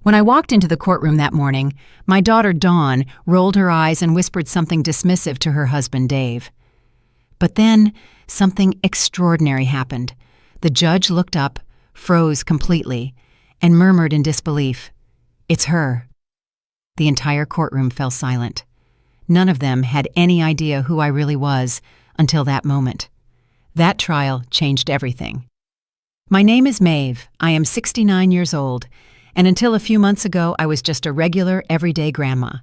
When I walked into the courtroom that morning, my daughter Dawn rolled her eyes and whispered something dismissive to her husband Dave. But then, something extraordinary happened. The judge looked up, froze completely, and murmured in disbelief, "It's her." The entire courtroom fell silent. None of them had any idea who I really was until that moment. That trial changed everything. My name is Maeve. I am 69 years old, and until a few months ago, I was just a regular, everyday grandma.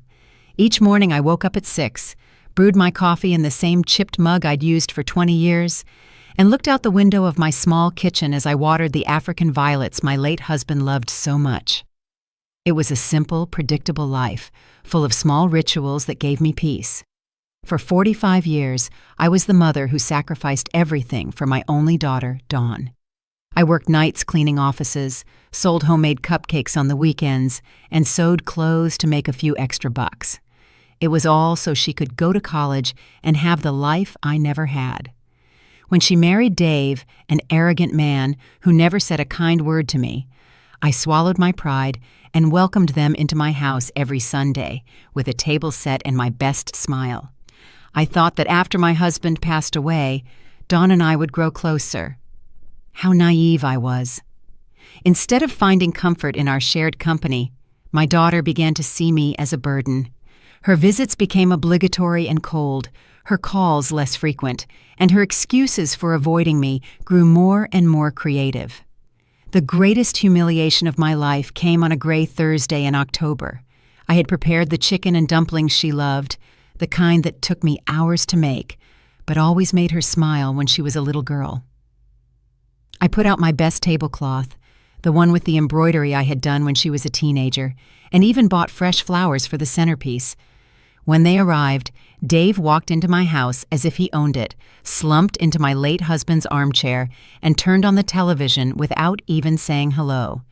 Each morning I woke up at 6, brewed my coffee in the same chipped mug I'd used for 20 years, and looked out the window of my small kitchen as I watered the African violets my late husband loved so much. It was a simple, predictable life, full of small rituals that gave me peace. For 45 years, I was the mother who sacrificed everything for my only daughter, Dawn. I worked nights cleaning offices, sold homemade cupcakes on the weekends, and sewed clothes to make a few extra bucks. It was all so she could go to college and have the life I never had. When she married Dave, an arrogant man who never said a kind word to me, I swallowed my pride and welcomed them into my house every Sunday with a table set and my best smile. I thought that after my husband passed away, Dawn and I would grow closer. How naive I was. Instead of finding comfort in our shared company, my daughter began to see me as a burden. Her visits became obligatory and cold, her calls less frequent, and her excuses for avoiding me grew more and more creative. The greatest humiliation of my life came on a gray Thursday in October. I had prepared the chicken and dumplings she loved, the kind that took me hours to make, but always made her smile when she was a little girl. I put out my best tablecloth, the one with the embroidery I had done when she was a teenager, and even bought fresh flowers for the centerpiece. When they arrived, Dave walked into my house as if he owned it, slumped into my late husband's armchair, and turned on the television without even saying hello.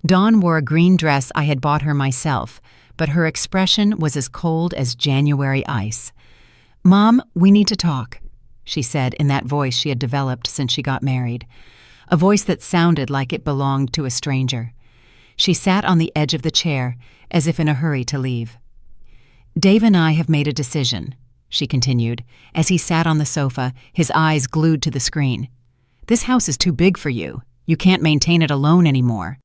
Dawn wore a green dress I had bought her myself, but her expression was as cold as January ice. "Mom, we need to talk," she said in that voice she had developed since she got married, a voice that sounded like it belonged to a stranger. She sat on the edge of the chair, as if in a hurry to leave. "Dave and I have made a decision," she continued, as he sat on the sofa, his eyes glued to the screen. "This house is too big for you. You can't maintain it alone anymore.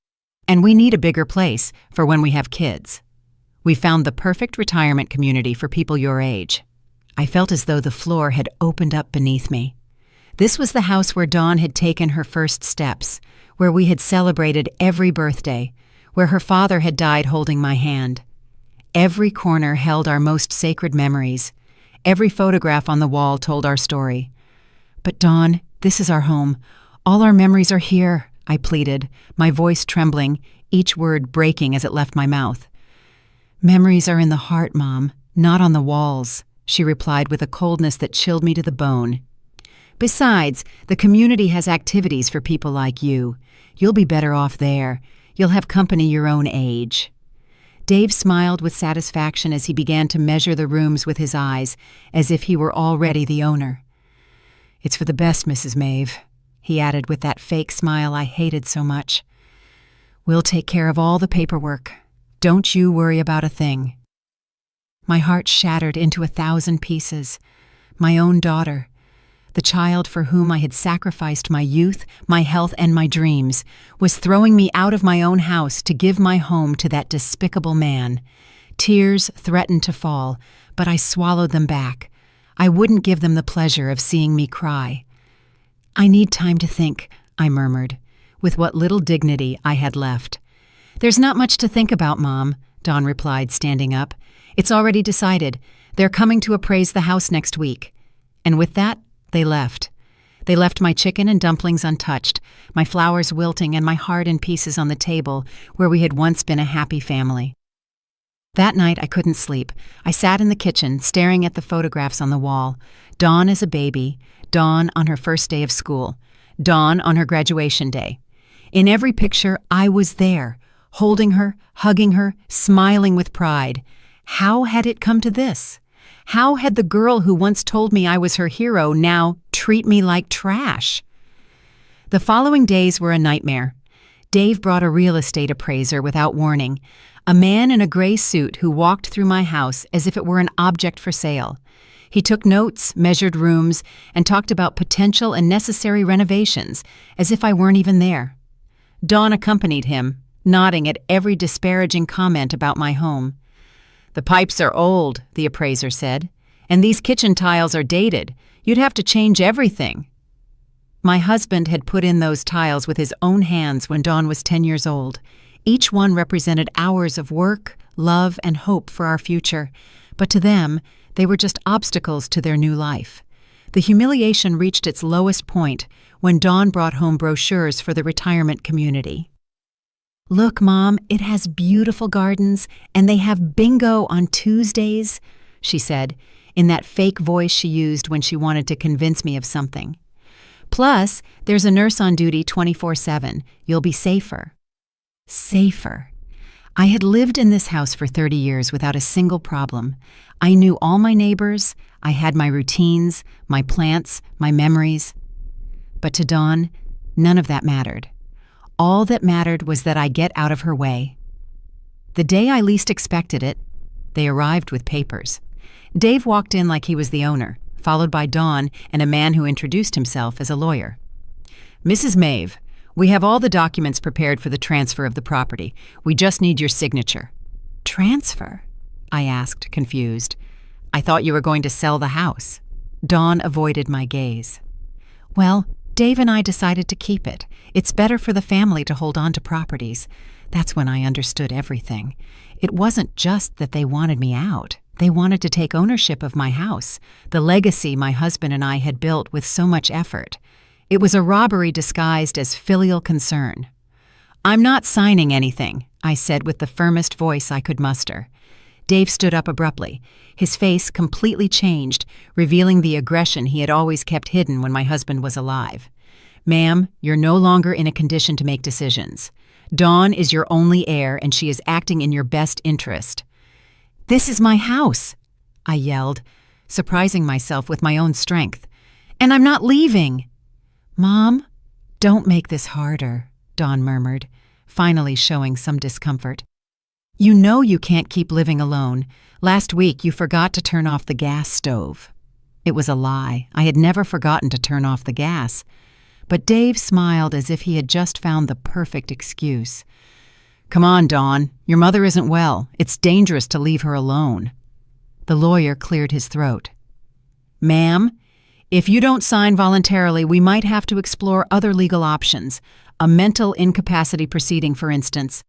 And we need a bigger place for when we have kids. We found the perfect retirement community for people your age." I felt as though the floor had opened up beneath me. This was the house where Dawn had taken her first steps, where we had celebrated every birthday, where her father had died holding my hand. Every corner held our most sacred memories. Every photograph on the wall told our story. "But Dawn, this is our home. All our memories are here," I pleaded, my voice trembling, each word breaking as it left my mouth. "Memories are in the heart, Mom, not on the walls," she replied with a coldness that chilled me to the bone. "Besides, the community has activities for people like you. You'll be better off there. You'll have company your own age." Dave smiled with satisfaction as he began to measure the rooms with his eyes, as if he were already the owner. "It's for the best, Mrs. Maeve," he added with that fake smile I hated so much. "We'll take care of all the paperwork. Don't you worry about a thing." My heart shattered into 1,000 pieces. My own daughter, the child for whom I had sacrificed my youth, my health, and my dreams, was throwing me out of my own house to give my home to that despicable man. Tears threatened to fall, but I swallowed them back. I wouldn't give them the pleasure of seeing me cry. "I need time to think," I murmured, with what little dignity I had left. "There's not much to think about, Mom," Dawn replied, standing up. "It's already decided. They're coming to appraise the house next week." And with that, they left. They left my chicken and dumplings untouched, my flowers wilting and my heart in pieces on the table where we had once been a happy family. That night I couldn't sleep. I sat in the kitchen, staring at the photographs on the wall. Dawn as a baby, Dawn on her first day of school, Dawn on her graduation day. In every picture, I was there, holding her, hugging her, smiling with pride. How had it come to this? How had the girl who once told me I was her hero now treat me like trash? The following days were a nightmare. Dave brought a real estate appraiser without warning, a man in a gray suit who walked through my house as if it were an object for sale. He took notes, measured rooms, and talked about potential and necessary renovations, as if I weren't even there. Dawn accompanied him, nodding at every disparaging comment about my home. "The pipes are old," the appraiser said, "and these kitchen tiles are dated. You'd have to change everything." My husband had put in those tiles with his own hands when Dawn was 10 years old. Each one represented hours of work, love, and hope for our future. But to them, they were just obstacles to their new life. The humiliation reached its lowest point when Dawn brought home brochures for the retirement community. "Look, Mom, it has beautiful gardens, and they have bingo on Tuesdays," she said, in that fake voice she used when she wanted to convince me of something. "Plus, there's a nurse on duty 24/7. You'll be safer." Safer. I had lived in this house for 30 years without a single problem. I knew all my neighbors, I had my routines, my plants, my memories. But to Dawn, none of that mattered. All that mattered was that I get out of her way. The day I least expected it, they arrived with papers. Dave walked in like he was the owner, followed by Dawn and a man who introduced himself as a lawyer. "Mrs. Maeve, we have all the documents prepared for the transfer of the property. We just need your signature." "Transfer?" I asked, confused. "I thought you were going to sell the house." Dawn avoided my gaze. "Well, Dave and I decided to keep it. It's better for the family to hold on to properties." That's when I understood everything. It wasn't just that they wanted me out. They wanted to take ownership of my house, the legacy my husband and I had built with so much effort. It was a robbery disguised as filial concern. "I'm not signing anything," I said with the firmest voice I could muster. Dave stood up abruptly. His face completely changed, revealing the aggression he had always kept hidden when my husband was alive. "Ma'am, you're no longer in a condition to make decisions. Dawn is your only heir, and she is acting in your best interest." "This is my house," I yelled, surprising myself with my own strength. "And I'm not leaving." "Mom, don't make this harder," Dawn murmured, finally showing some discomfort. "You know you can't keep living alone. Last week you forgot to turn off the gas stove." It was a lie. I had never forgotten to turn off the gas. But Dave smiled as if he had just found the perfect excuse. "Come on, Dawn. Your mother isn't well. It's dangerous to leave her alone." The lawyer cleared his throat. "Ma'am, if you don't sign voluntarily, we might have to explore other legal options. A mental incapacity proceeding, for instance."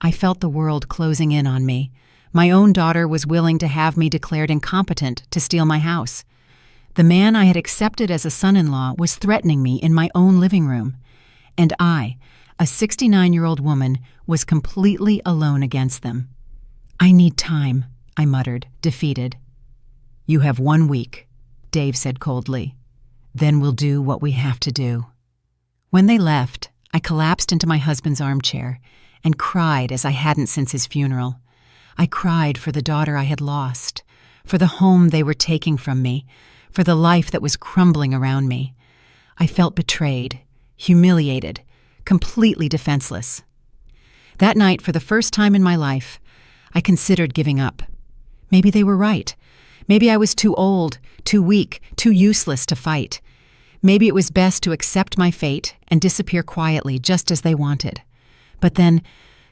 I felt the world closing in on me. My own daughter was willing to have me declared incompetent to steal my house. The man I had accepted as a son-in-law was threatening me in my own living room. And I, a 69-year-old woman, was completely alone against them. "I need time," I muttered, defeated. "You have 1 week," Dave said coldly. "Then we'll do what we have to do." When they left, I collapsed into my husband's armchair and cried as I hadn't since his funeral. I cried for the daughter I had lost, for the home they were taking from me, for the life that was crumbling around me. I felt betrayed, humiliated, completely defenseless. That night, for the first time in my life, I considered giving up. Maybe they were right. Maybe I was too old, too weak, too useless to fight. Maybe it was best to accept my fate and disappear quietly just as they wanted. But then,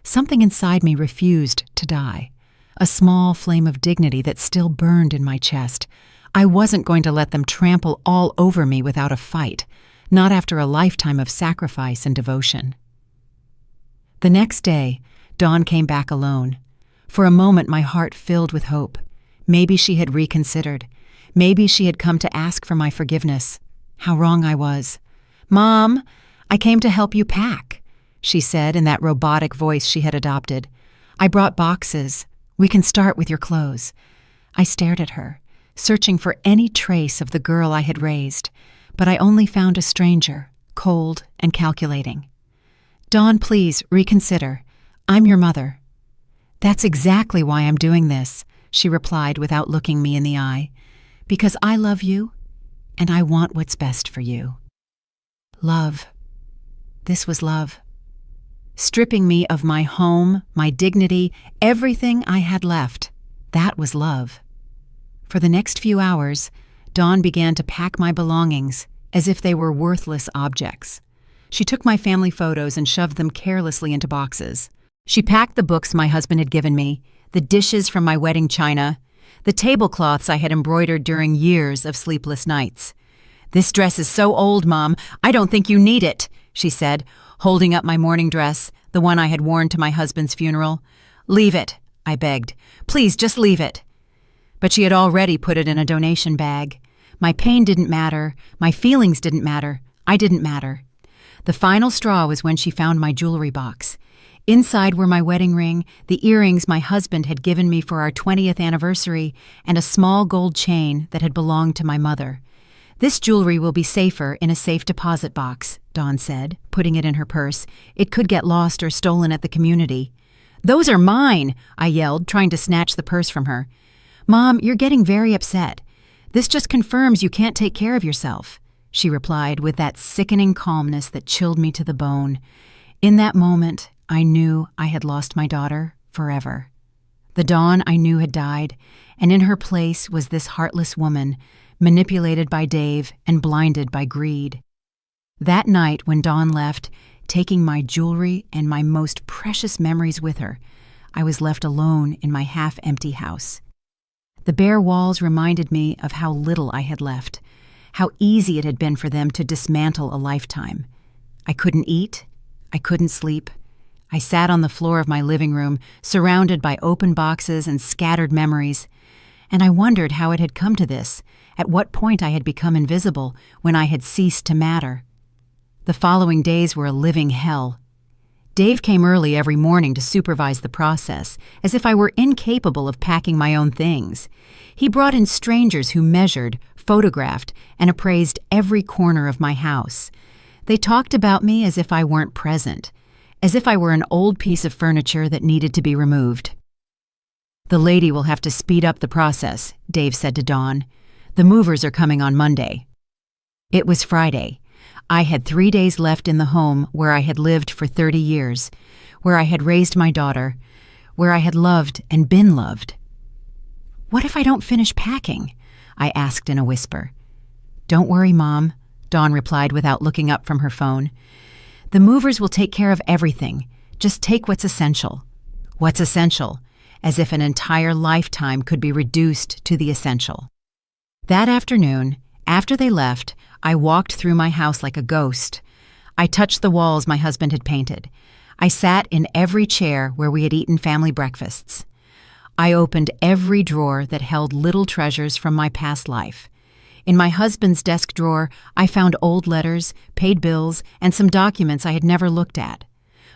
something inside me refused to die. A small flame of dignity that still burned in my chest. I wasn't going to let them trample all over me without a fight, not after a lifetime of sacrifice and devotion. The next day, Dawn came back alone. For a moment, my heart filled with hope. Maybe she had reconsidered. Maybe she had come to ask for my forgiveness. How wrong I was. "Mom, I came to help you pack," she said in that robotic voice she had adopted. "I brought boxes. We can start with your clothes." I stared at her, searching for any trace of the girl I had raised, but I only found a stranger, cold and calculating. "Dawn, please, reconsider. I'm your mother." "That's exactly why I'm doing this," she replied without looking me in the eye. "Because I love you, and I want what's best for you." Love. This was love. stripping me of my home, my dignity, everything I had left. That was love. For the next few hours, Dawn began to pack my belongings as if they were worthless objects. She took my family photos and shoved them carelessly into boxes. She packed the books my husband had given me, the dishes from my wedding china, the tablecloths I had embroidered during years of sleepless nights. "This dress is so old, Mom. I don't think you need it," she said, holding up my mourning dress, the one I had worn to my husband's funeral. "Leave it," I begged. "Please, just leave it." But she had already put it in a donation bag. My pain didn't matter. My feelings didn't matter. I didn't matter. The final straw was when she found my jewelry box. Inside were my wedding ring, the earrings my husband had given me for our 20th anniversary, and a small gold chain that had belonged to my mother. "This jewelry will be safer in a safe deposit box," Dawn said, putting it in her purse. "It could get lost or stolen at the community." "Those are mine!" I yelled, trying to snatch the purse from her. "Mom, you're getting very upset. This just confirms you can't take care of yourself," she replied with that sickening calmness that chilled me to the bone. In that moment, I knew I had lost my daughter forever. The Dawn I knew had died, and in her place was this heartless woman, manipulated by Dave and blinded by greed. That night when Dawn left, taking my jewelry and my most precious memories with her, I was left alone in my half-empty house. The bare walls reminded me of how little I had left, how easy it had been for them to dismantle a lifetime. I couldn't eat. I couldn't sleep. I sat on the floor of my living room, surrounded by open boxes and scattered memories, and I wondered how it had come to this, at what point I had become invisible, when I had ceased to matter. The following days were a living hell. Dave came early every morning to supervise the process, as if I were incapable of packing my own things. He brought in strangers who measured, photographed, and appraised every corner of my house. They talked about me as if I weren't present, as if I were an old piece of furniture that needed to be removed. "The lady will have to speed up the process," Dave said to Dawn. "The movers are coming on Monday." It was Friday. I had 3 days left in the home where I had lived for 30 years, where I had raised my daughter, where I had loved and been loved. "What if I don't finish packing?" I asked in a whisper. "Don't worry, Mom," Dawn replied without looking up from her phone. "The movers will take care of everything. Just take what's essential." "What's essential?" As if an entire lifetime could be reduced to the essential. That afternoon, after they left, I walked through my house like a ghost. I touched the walls my husband had painted. I sat in every chair where we had eaten family breakfasts. I opened every drawer that held little treasures from my past life. In my husband's desk drawer, I found old letters, paid bills, and some documents I had never looked at.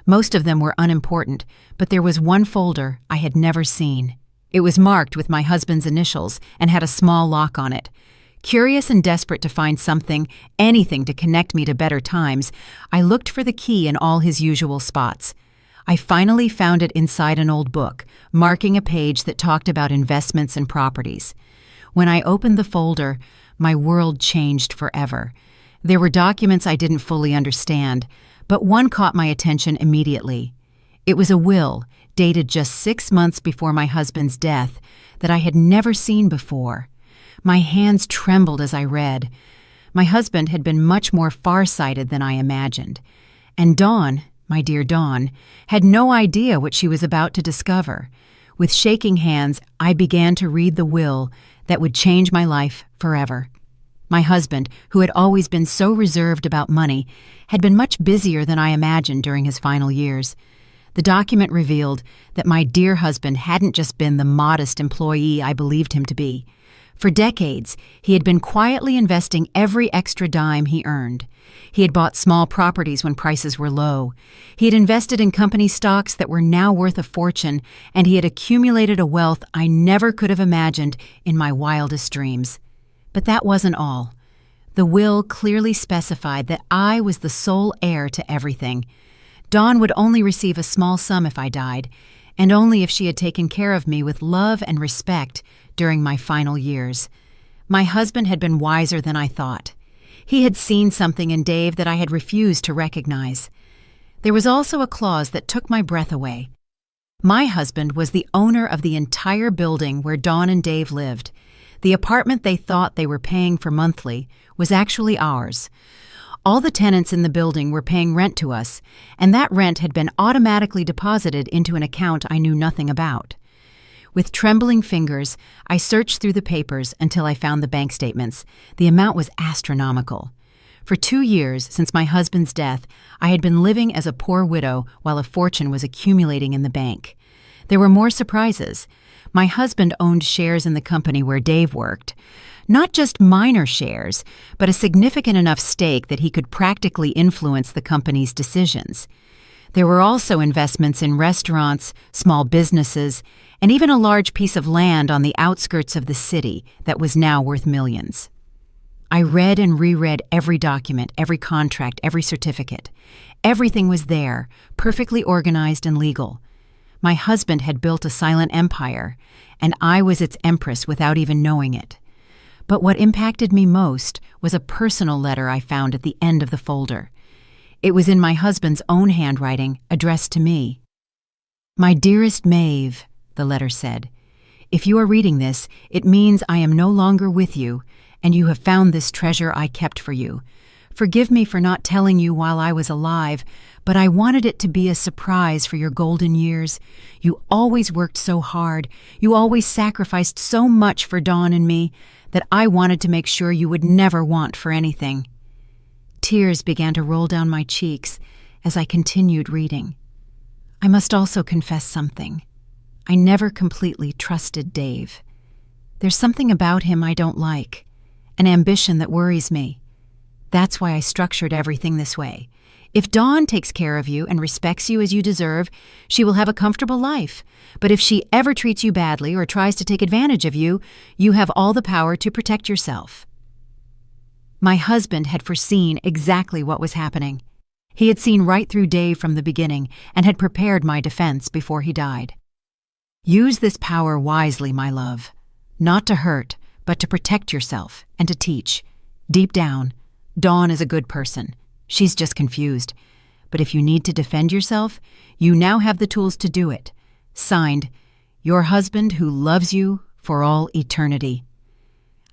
Most of them were unimportant, but there was one folder I had never seen. It was marked with my husband's initials and had a small lock on it. Curious and desperate to find something, anything to connect me to better times, I looked for the key in all his usual spots. I finally found it inside an old book, marking a page that talked about investments and properties. When I opened the folder, my world changed forever. There were documents I didn't fully understand, but one caught my attention immediately. It was a will, dated just 6 months before my husband's death, that I had never seen before. My hands trembled as I read. My husband had been much more far-sighted than I imagined. And Dawn, my dear Dawn, had no idea what she was about to discover. With shaking hands, I began to read the will that would change my life forever. My husband, who had always been so reserved about money, had been much busier than I imagined during his final years. The document revealed that my dear husband hadn't just been the modest employee I believed him to be. For decades, he had been quietly investing every extra dime he earned. He had bought small properties when prices were low. He had invested in company stocks that were now worth a fortune, and he had accumulated a wealth I never could have imagined in my wildest dreams. But that wasn't all. The will clearly specified that I was the sole heir to everything. Dawn would only receive a small sum if I died, and only if she had taken care of me with love and respect during my final years. My husband had been wiser than I thought. He had seen something in Dave that I had refused to recognize. There was also a clause that took my breath away. My husband was the owner of the entire building where Dawn and Dave lived. The apartment they thought they were paying for monthly was actually ours. All the tenants in the building were paying rent to us, and that rent had been automatically deposited into an account I knew nothing about. With trembling fingers, I searched through the papers until I found the bank statements. The amount was astronomical. For 2 years, since my husband's death, I had been living as a poor widow while a fortune was accumulating in the bank. There were more surprises. My husband owned shares in the company where Dave worked. Not just minor shares, but a significant enough stake that he could practically influence the company's decisions. There were also investments in restaurants, small businesses, and even a large piece of land on the outskirts of the city that was now worth millions. I read and reread every document, every contract, every certificate. Everything was there, perfectly organized and legal. My husband had built a silent empire, and I was its empress without even knowing it. But what impacted me most was a personal letter I found at the end of the folder. It was in my husband's own handwriting, addressed to me. "My dearest Maeve," the letter said, "if you are reading this, it means I am no longer with you, and you have found this treasure I kept for you. Forgive me for not telling you while I was alive, but I wanted it to be a surprise for your golden years. You always worked so hard, you always sacrificed so much for Dawn and me, that I wanted to make sure you would never want for anything." Tears began to roll down my cheeks as I continued reading. I must also confess something. I never completely trusted Dave. There's something about him I don't like, an ambition that worries me. That's why I structured everything this way. If Dawn takes care of you and respects you as you deserve, she will have a comfortable life. But if she ever treats you badly or tries to take advantage of you, you have all the power to protect yourself. My husband had foreseen exactly what was happening. He had seen right through Dave from the beginning and had prepared my defense before he died. Use this power wisely, my love. Not to hurt, but to protect yourself and to teach. Deep down, Dawn is a good person. She's just confused. But if you need to defend yourself, you now have the tools to do it. Signed, your husband who loves you for all eternity.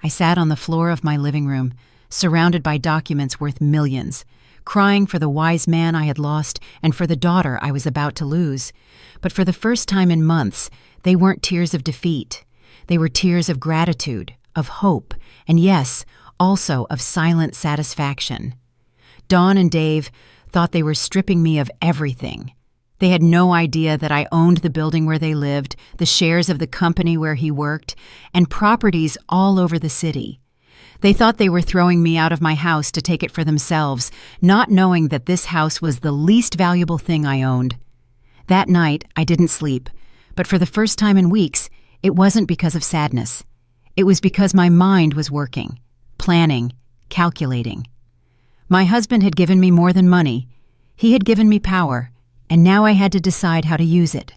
I sat on the floor of my living room, surrounded by documents worth millions, crying for the wise man I had lost and for the daughter I was about to lose. But for the first time in months, they weren't tears of defeat. They were tears of gratitude, of hope, and yes, also of silent satisfaction. Dawn and Dave thought they were stripping me of everything. They had no idea that I owned the building where they lived, the shares of the company where he worked, and properties all over the city. They thought they were throwing me out of my house to take it for themselves, not knowing that this house was the least valuable thing I owned. That night, I didn't sleep, but for the first time in weeks, it wasn't because of sadness. It was because my mind was working, planning, calculating. My husband had given me more than money. He had given me power, and now I had to decide how to use it.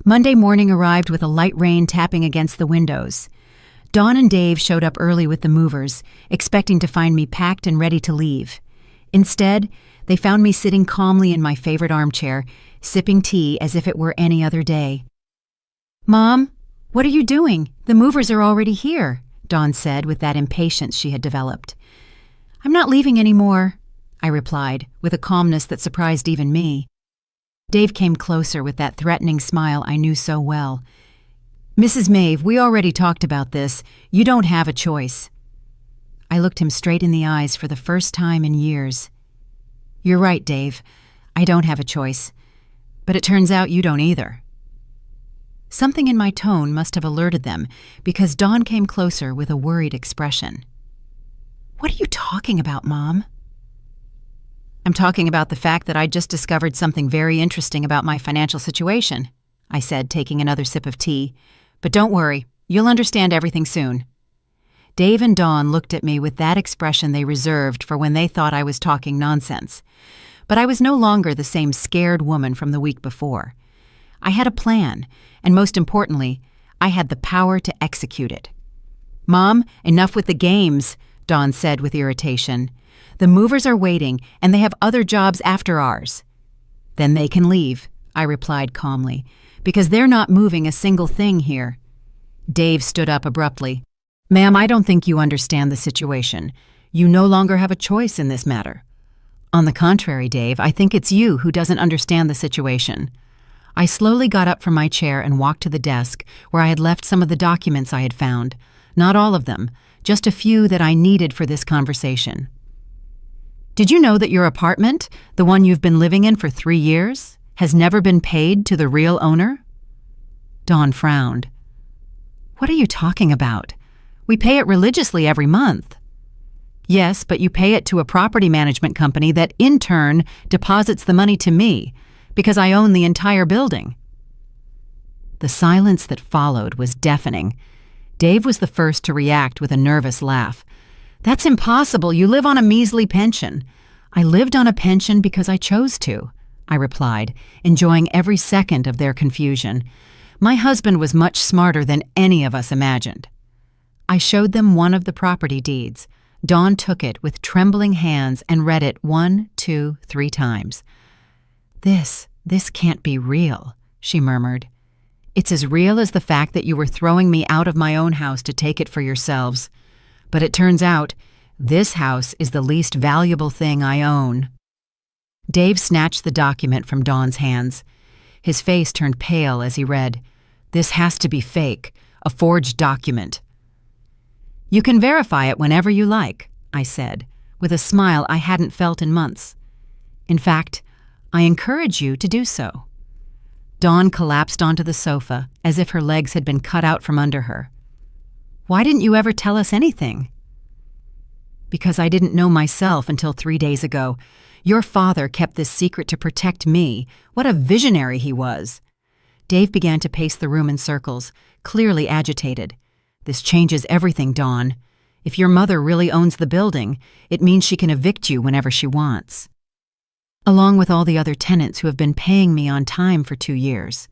Monday morning arrived with a light rain tapping against the windows. Dawn and Dave showed up early with the movers, expecting to find me packed and ready to leave. Instead, they found me sitting calmly in my favorite armchair, sipping tea as if it were any other day. "Mom, what are you doing? The movers are already here," Dawn said with that impatience she had developed. "I'm not leaving anymore," I replied, with a calmness that surprised even me. Dave came closer with that threatening smile I knew so well. "Mrs. Maeve, we already talked about this. You don't have a choice." I looked him straight in the eyes for the first time in years. "You're right, Dave. I don't have a choice. But it turns out you don't either." Something in my tone must have alerted them, because Dawn came closer with a worried expression. "What are you talking about, Mom?" "I'm talking about the fact that I just discovered something very interesting about my financial situation," I said, taking another sip of tea. "But don't worry, you'll understand everything soon." Dave and Dawn looked at me with that expression they reserved for when they thought I was talking nonsense. But I was no longer the same scared woman from the week before. I had a plan, and most importantly, I had the power to execute it. "Mom, enough with the games," Dawn said with irritation. "The movers are waiting, and they have other jobs after ours." Then they can leave, I replied calmly, because they're not moving a single thing here. Dave stood up abruptly. Ma'am, I don't think you understand the situation. You no longer have a choice in this matter. On the contrary, Dave, I think it's you who doesn't understand the situation. I slowly got up from my chair and walked to the desk where I had left some of the documents I had found. Not all of them, just a few that I needed for this conversation. Did you know that your apartment, the one you've been living in for 3 years, has never been paid to the real owner? Dawn frowned. What are you talking about? We pay it religiously every month. Yes, but you pay it to a property management company that in turn deposits the money to me, because I own the entire building. The silence that followed was deafening. Dave was the first to react with a nervous laugh. That's impossible. You live on a measly pension. I lived on a pension because I chose to, I replied, enjoying every second of their confusion. My husband was much smarter than any of us imagined. I showed them one of the property deeds. Dawn took it with trembling hands and read it 1, 2, 3 times. This can't be real, she murmured. It's as real as the fact that you were throwing me out of my own house to take it for yourselves. But it turns out, this house is the least valuable thing I own. Dave snatched the document from Dawn's hands. His face turned pale as he read, This has to be fake, a forged document. You can verify it whenever you like, I said, with a smile I hadn't felt in months. In fact, I encourage you to do so. Dawn collapsed onto the sofa as if her legs had been cut out from under her. Why didn't you ever tell us anything? Because I didn't know myself until 3 days ago. Your father kept this secret to protect me. What a visionary he was. Dave began to pace the room in circles, clearly agitated. This changes everything, Dawn. If your mother really owns the building, it means she can evict you whenever she wants. Along with all the other tenants who have been paying me on time for 2 years.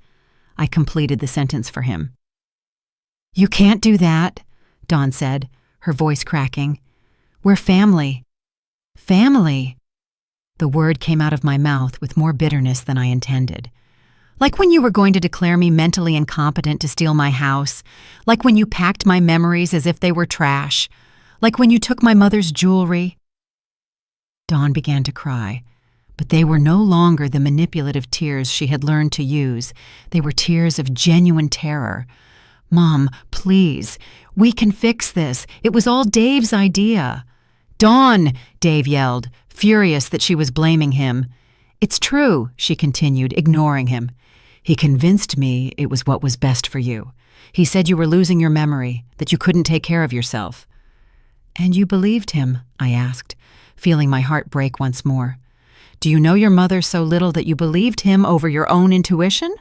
I completed the sentence for him. You can't do that, Dawn said, her voice cracking. We're family. Family. The word came out of my mouth with more bitterness than I intended. Like when you were going to declare me mentally incompetent to steal my house. Like when you packed my memories as if they were trash. Like when you took my mother's jewelry. Dawn began to cry. But they were no longer the manipulative tears she had learned to use. They were tears of genuine terror. Mom, please, we can fix this. It was all Dave's idea. Dawn, Dave yelled, furious that she was blaming him. It's true, she continued, ignoring him. He convinced me it was what was best for you. He said you were losing your memory, that you couldn't take care of yourself. And you believed him, I asked, feeling my heart break once more. Do you know your mother so little that you believed him over your own intuition?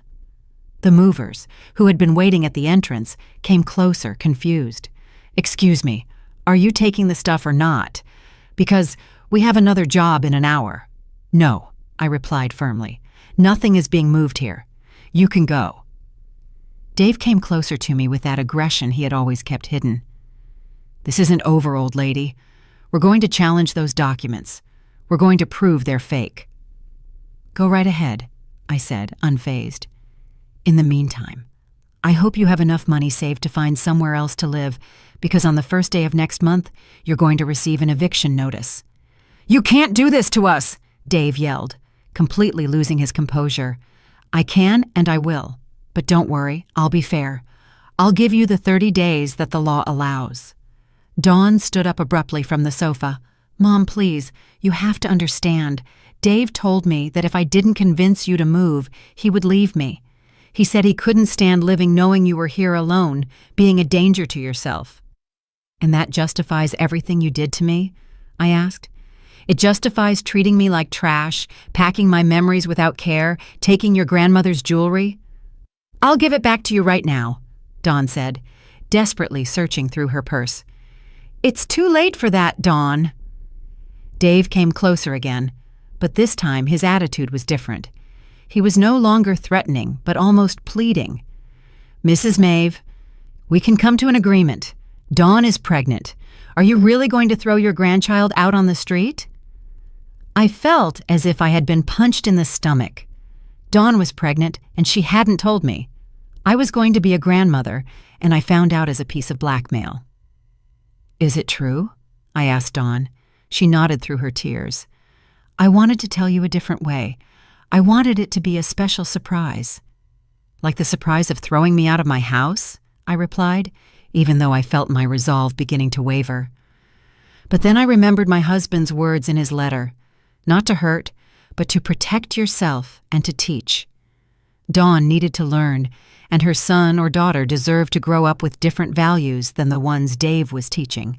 The movers, who had been waiting at the entrance, came closer, confused. Excuse me, are you taking the stuff or not? Because we have another job in an hour. No, I replied firmly. Nothing is being moved here. You can go. Dave came closer to me with that aggression he had always kept hidden. This isn't over, old lady. We're going to challenge those documents. We're going to prove they're fake. Go right ahead, I said, unfazed. In the meantime, I hope you have enough money saved to find somewhere else to live, because on the first day of next month, you're going to receive an eviction notice. You can't do this to us, Dave yelled, completely losing his composure. I can and I will, but don't worry, I'll be fair. I'll give you the 30 days that the law allows. Dawn stood up abruptly from the sofa. Mom, please, you have to understand. Dave told me that if I didn't convince you to move, he would leave me. He said he couldn't stand living knowing you were here alone, being a danger to yourself. And that justifies everything you did to me? I asked. It justifies treating me like trash, packing my memories without care, taking your grandmother's jewelry? I'll give it back to you right now, Dawn said, desperately searching through her purse. It's too late for that, Dawn. Dave came closer again, but this time his attitude was different. He was no longer threatening, but almost pleading. Mrs. Maeve, we can come to an agreement. Dawn is pregnant. Are you really going to throw your grandchild out on the street? I felt as if I had been punched in the stomach. Dawn was pregnant, and she hadn't told me. I was going to be a grandmother, and I found out as a piece of blackmail. Is it true? I asked Dawn. She nodded through her tears. I wanted to tell you a different way. I wanted it to be a special surprise. Like the surprise of throwing me out of my house? I replied, even though I felt my resolve beginning to waver. But then I remembered my husband's words in his letter, not to hurt, but to protect yourself and to teach. Dawn needed to learn, and her son or daughter deserved to grow up with different values than the ones Dave was teaching.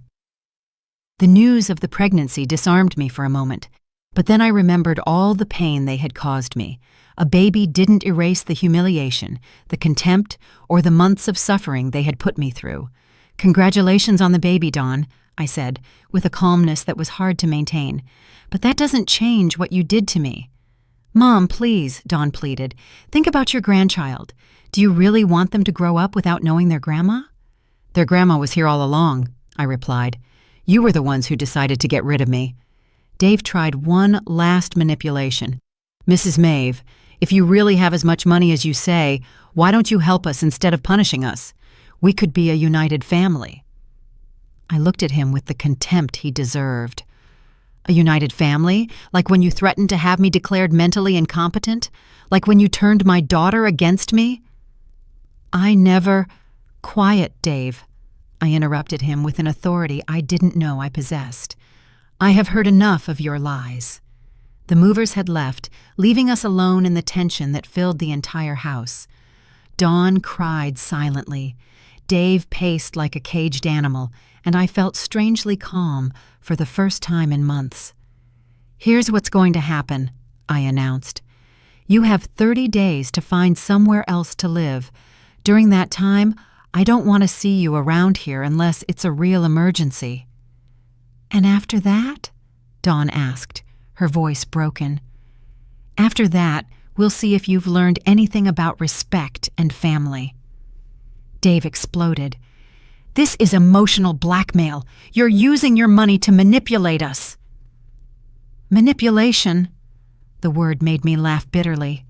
The news of the pregnancy disarmed me for a moment, but then I remembered all the pain they had caused me. A baby didn't erase the humiliation, the contempt, or the months of suffering they had put me through. Congratulations on the baby, Dawn, I said, with a calmness that was hard to maintain. But that doesn't change what you did to me. Mom, please, Dawn pleaded. Think about your grandchild. Do you really want them to grow up without knowing their grandma? Their grandma was here all along, I replied. You were the ones who decided to get rid of me. Dave tried one last manipulation. Mrs. Maeve, if you really have as much money as you say, why don't you help us instead of punishing us? We could be a united family. I looked at him with the contempt he deserved. A united family? Like when you threatened to have me declared mentally incompetent? Like when you turned my daughter against me? I never— Quiet, Dave, I interrupted him with an authority I didn't know I possessed. I have heard enough of your lies. The movers had left, leaving us alone in the tension that filled the entire house. Dawn cried silently. Dave paced like a caged animal, and I felt strangely calm for the first time in months. Here's what's going to happen, I announced. You have 30 days to find somewhere else to live. During that time, I don't want to see you around here unless it's a real emergency. And after that? Dawn asked, her voice broken. After that, we'll see if you've learned anything about respect and family. Dave exploded. This is emotional blackmail. You're using your money to manipulate us. Manipulation? The word made me laugh bitterly.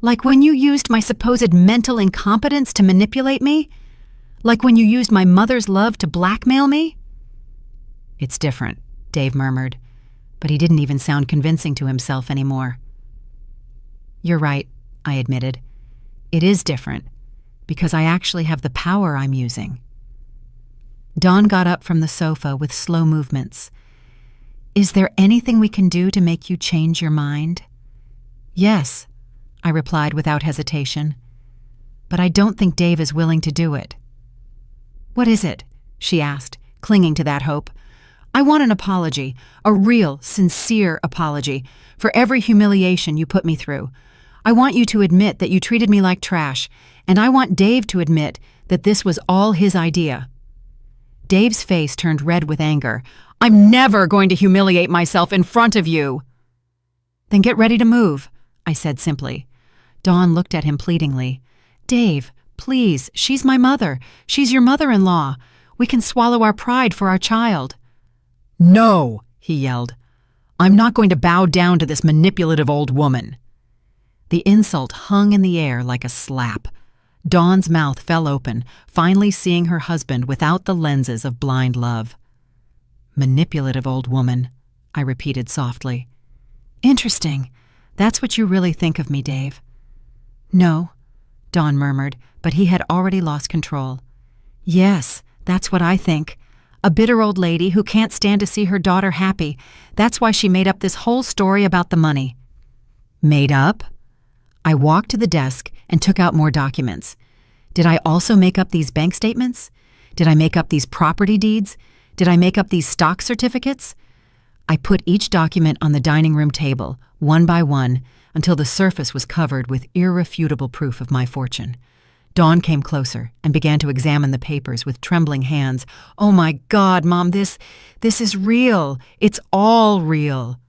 Like when you used my supposed mental incompetence to manipulate me? Like when you used my mother's love to blackmail me? It's different, Dave murmured, but he didn't even sound convincing to himself anymore. You're right, I admitted. It is different, because I actually have the power I'm using. Dawn got up from the sofa with slow movements. Is there anything we can do to make you change your mind? Yes, I replied without hesitation. But I don't think Dave is willing to do it. What is it? She asked, clinging to that hope. I want an apology, a real, sincere apology, for every humiliation you put me through. I want you to admit that you treated me like trash, and I want Dave to admit that this was all his idea. Dave's face turned red with anger. I'm never going to humiliate myself in front of you. Then get ready to move, I said simply. Dawn looked at him pleadingly. Dave, please, she's my mother. She's your mother-in-law. We can swallow our pride for our child. No, he yelled. I'm not going to bow down to this manipulative old woman. The insult hung in the air like a slap. Dawn's mouth fell open, finally seeing her husband without the lenses of blind love. Manipulative old woman, I repeated softly. Interesting. That's what you really think of me, Dave. No, Dawn murmured, but he had already lost control. Yes, that's what I think. A bitter old lady who can't stand to see her daughter happy. That's why she made up this whole story about the money. Made up? I walked to the desk and took out more documents. Did I also make up these bank statements? Did I make up these property deeds? Did I make up these stock certificates? I put each document on the dining room table, one by one, until the surface was covered with irrefutable proof of my fortune. Dawn came closer and began to examine the papers with trembling hands. Oh my God, Mom, this is real. It's all real.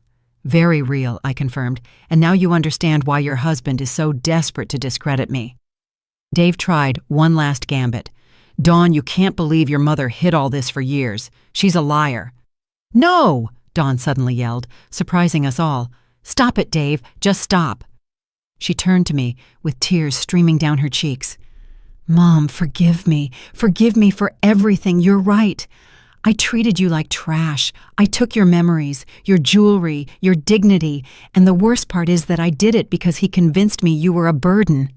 Very real, I confirmed, and now you understand why your husband is so desperate to discredit me. Dave tried one last gambit. Dawn, you can't believe your mother hid all this for years. She's a liar. No, Dawn suddenly yelled, surprising us all. Stop it, Dave. Just stop. She turned to me with tears streaming down her cheeks. "Mom, forgive me. Forgive me for everything. You're right. I treated you like trash. I took your memories, your jewelry, your dignity, and the worst part is that I did it because he convinced me you were a burden."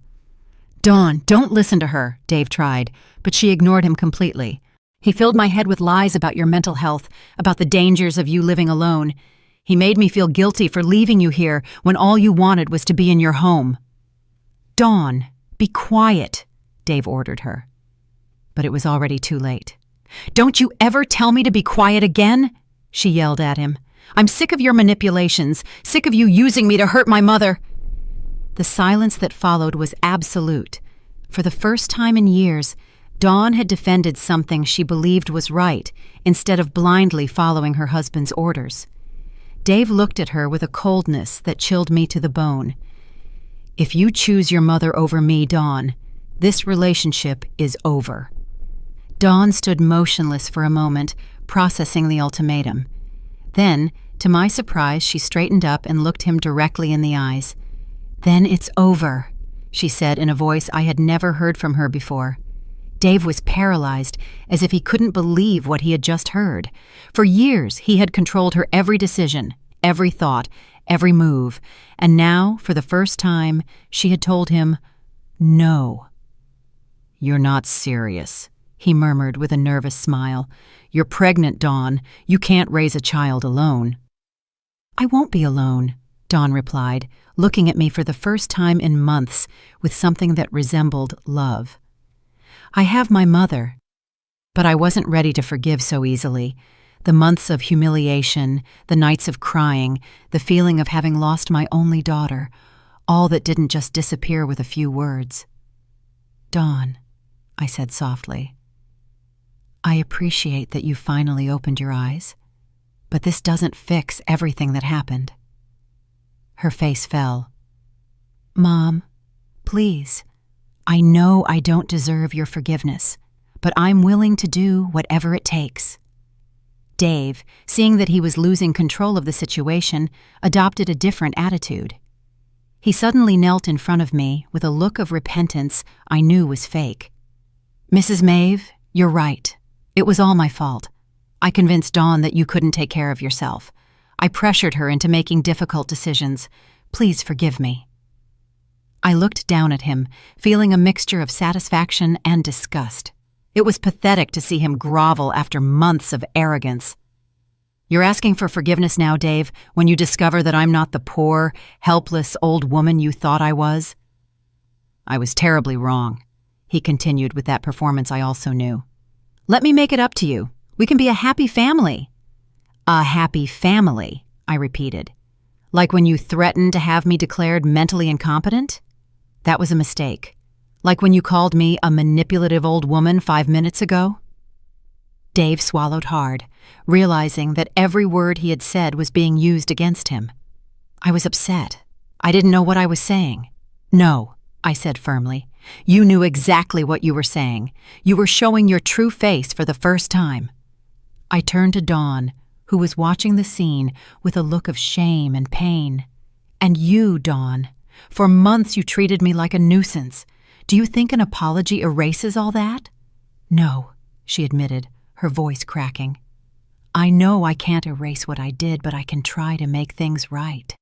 "Dawn, don't listen to her," Dave tried, but she ignored him completely. "He filled my head with lies about your mental health, about the dangers of you living alone. He made me feel guilty for leaving you here when all you wanted was to be in your home." "Dawn, be quiet," Dave ordered her. But it was already too late. "Don't you ever tell me to be quiet again," she yelled at him. "I'm sick of your manipulations, sick of you using me to hurt my mother." The silence that followed was absolute. For the first time in years, Dawn had defended something she believed was right instead of blindly following her husband's orders. Dave looked at her with a coldness that chilled me to the bone. "If you choose your mother over me, Dawn, this relationship is over." Dawn stood motionless for a moment, processing the ultimatum. Then, to my surprise, she straightened up and looked him directly in the eyes. "Then it's over," she said in a voice I had never heard from her before. Dave was paralyzed, as if he couldn't believe what he had just heard. For years, he had controlled her every decision, every thought, every move, and now, for the first time, she had told him, "No." "You're not serious," he murmured with a nervous smile. "You're pregnant, Dawn. You can't raise a child alone." "I won't be alone," Dawn replied, looking at me for the first time in months with something that resembled love. "I have my mother." But I wasn't ready to forgive so easily. The months of humiliation, the nights of crying, the feeling of having lost my only daughter, all that didn't just disappear with a few words. "Dawn," I said softly, "I appreciate that you finally opened your eyes, but this doesn't fix everything that happened." Her face fell. "Mom, please. I know I don't deserve your forgiveness, but I'm willing to do whatever it takes." Dave, seeing that he was losing control of the situation, adopted a different attitude. He suddenly knelt in front of me with a look of repentance I knew was fake. "Mrs. Maeve, you're right. It was all my fault. I convinced Dawn that you couldn't take care of yourself. I pressured her into making difficult decisions. Please forgive me." I looked down at him, feeling a mixture of satisfaction and disgust. It was pathetic to see him grovel after months of arrogance. "You're asking for forgiveness now, Dave, when you discover that I'm not the poor, helpless old woman you thought I was?" "I was terribly wrong," he continued with that performance I also knew. "Let me make it up to you. We can be a happy family." "A happy family," I repeated. "Like when you threatened to have me declared mentally incompetent? That was a mistake. Like when you called me a manipulative old woman 5 minutes ago?" Dave swallowed hard, realizing that every word he had said was being used against him. I was upset. I didn't know what I was saying. "No," I said firmly. "You knew exactly what you were saying. You were showing your true face for the first time." I turned to Dawn, who was watching the scene with a look of shame and pain. "And you, Dawn, for months you treated me like a nuisance. Do you think an apology erases all that?" "No," she admitted, her voice cracking. "I know I can't erase what I did, but I can try to make things right."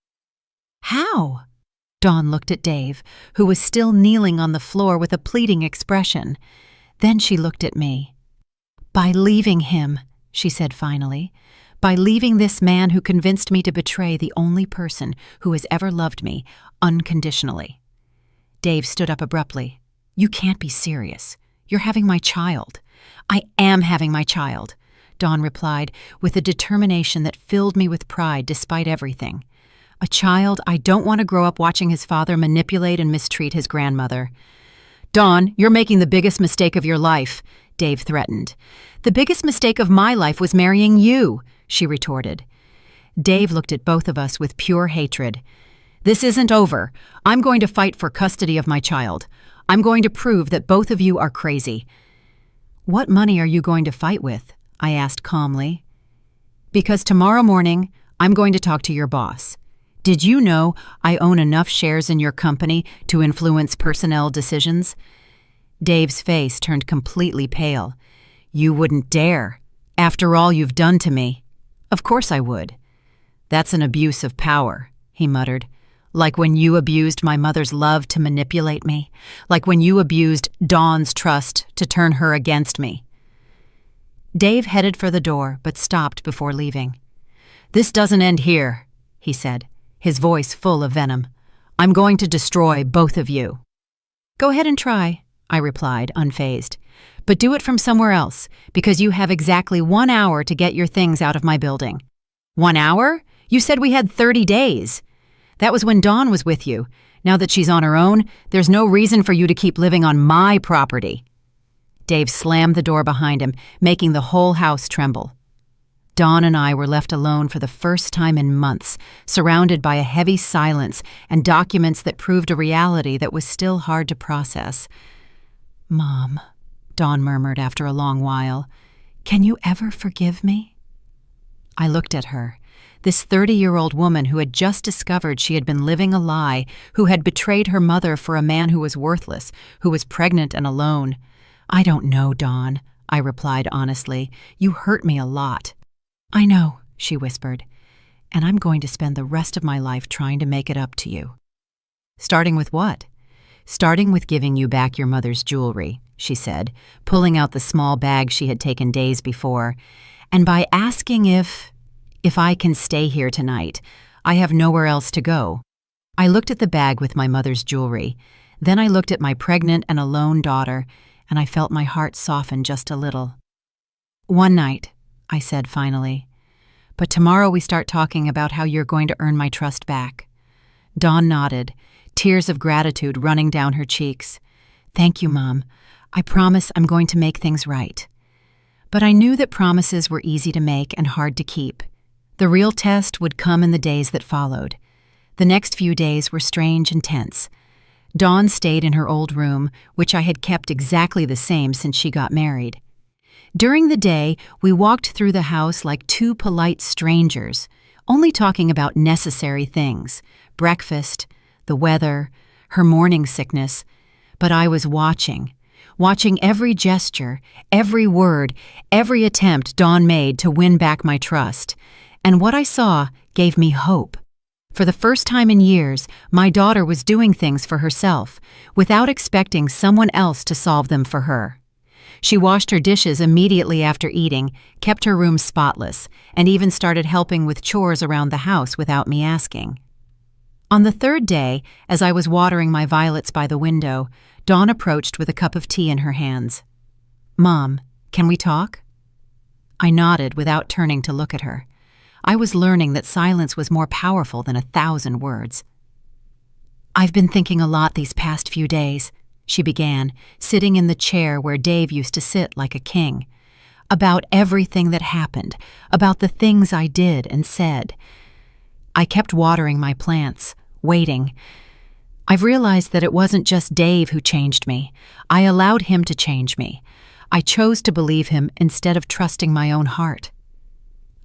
"How?" Dawn looked at Dave, who was still kneeling on the floor with a pleading expression. Then she looked at me. "By leaving him," she said finally. "By leaving this man who convinced me to betray the only person who has ever loved me unconditionally." Dave stood up abruptly. "You can't be serious. You're having my child." "I am having my child," Dawn replied with a determination that filled me with pride despite everything. "A child I don't want to grow up watching his father manipulate and mistreat his grandmother." "Dawn, you're making the biggest mistake of your life," Dave threatened. "The biggest mistake of my life was marrying you," she retorted. Dave looked at both of us with pure hatred. "This isn't over. I'm going to fight for custody of my child. I'm going to prove that both of you are crazy." "What money are you going to fight with?" I asked calmly. "Because tomorrow morning, I'm going to talk to your boss." Did you know I own enough shares in your company to influence personnel decisions? Dave's face turned completely pale. You wouldn't dare. After all you've done to me. Of course I would. That's an abuse of power, he muttered. Like when you abused my mother's love to manipulate me. Like when you abused Dawn's trust to turn her against me. Dave headed for the door, but stopped before leaving. This doesn't end here, he said, his voice full of venom. I'm going to destroy both of you. Go ahead and try, I replied, unfazed. But do it from somewhere else, because you have exactly 1 hour to get your things out of my building. 1 hour? You said we had 30 days. That was when Dawn was with you. Now that she's on her own, there's no reason for you to keep living on my property. Dave slammed the door behind him, making the whole house tremble. Dawn and I were left alone for the first time in months, surrounded by a heavy silence and documents that proved a reality that was still hard to process. Mom, Dawn murmured after a long while, can you ever forgive me? I looked at her, this 30-year-old woman who had just discovered she had been living a lie, who had betrayed her mother for a man who was worthless, who was pregnant and alone. I don't know, Dawn, I replied honestly. You hurt me a lot. I know, she whispered, and I'm going to spend the rest of my life trying to make it up to you. Starting with what? Starting with giving you back your mother's jewelry, she said, pulling out the small bag she had taken days before, and by asking if I can stay here tonight. I have nowhere else to go. I looked at the bag with my mother's jewelry. Then I looked at my pregnant and alone daughter, and I felt my heart soften just a little. One night, I said finally. But tomorrow we start talking about how you're going to earn my trust back. Dawn nodded, tears of gratitude running down her cheeks. Thank you, Mom. I promise I'm going to make things right. But I knew that promises were easy to make and hard to keep. The real test would come in the days that followed. The next few days were strange and tense. Dawn stayed in her old room, which I had kept exactly the same since she got married. During the day, we walked through the house like two polite strangers, only talking about necessary things, breakfast, the weather, her morning sickness. But I was watching every gesture, every word, every attempt Dawn made to win back my trust. And what I saw gave me hope. For the first time in years, my daughter was doing things for herself, without expecting someone else to solve them for her. She washed her dishes immediately after eating, kept her room spotless, and even started helping with chores around the house without me asking. On the third day, as I was watering my violets by the window, Dawn approached with a cup of tea in her hands. Mom, can we talk? I nodded without turning to look at her. I was learning that silence was more powerful than 1,000 words. I've been thinking a lot these past few days, she began, sitting in the chair where Dave used to sit like a king. About everything that happened, about the things I did and said. I kept watering my plants, waiting. I've realized that it wasn't just Dave who changed me. I allowed him to change me. I chose to believe him instead of trusting my own heart.